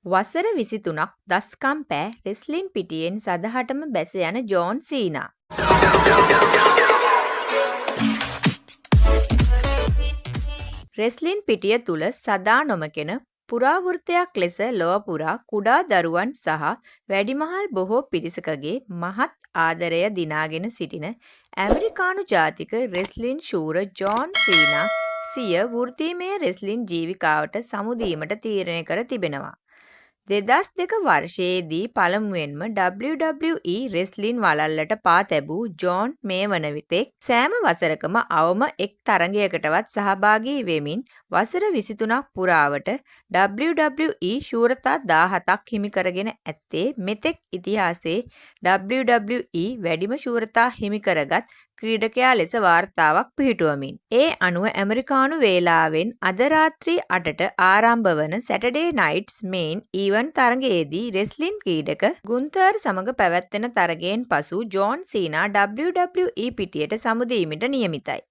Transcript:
වසර 23ක් දස්කම් පෑ රෙස්ලින් පිටියෙන් සදහටම බැස යන ජෝන් සීනා. රෙස්ලින් පිටිය තුල සදා නොමකෙන පුරාවෘත්තයක් ලෙස ලොව පුරා කුඩා දරුවන් සහ වැඩිමහල් බොහෝ පිරිසකගේ මහත් ආදරය දිනාගෙන සිටින ඇමරිකානු ජාතික රෙස්ලින් ශූර ජෝන් සීනා සිය වෘත්තීමය රෙස්ලින් ජීවිකාවට සමුදීමට තීරණය කර තිබෙනවා. 2002 වර්ෂයේදී පළමුවෙන්ම WWE රෙස්ලින් වළල්ලට පා තැබූ ජෝන් මේ වන විටෙක් සෑම වසරකම අවම එක් තරගයකටවත් සහභාගී වෙමින් වසර 23ක් පුරාවට WWE ශූරතා 17ක් හිමි කරගෙන ඇත්තේ මෙතෙක් ඉතිහාසයේ WWE වැඩිම ශූරතා හිමි කරගත් ක්‍රීඩකයා ලෙස වාර්තාවක් පිහිටුවමින්. ඒ අනුව ඇමරිකානු වේලාවෙන් අද රාත්‍රී 8ට ආරම්භ වන සැටර්ඩේ නයිට්ස් මේන් ඊවන්ට් තරගයේදී රෙස්ලින් ක්‍රීඩක ගුන්තර් සමග පැවැත්වෙන තරගයෙන් පසු ජෝන් සීනා WWE පිටියට සමුදීමට නියමිතයි.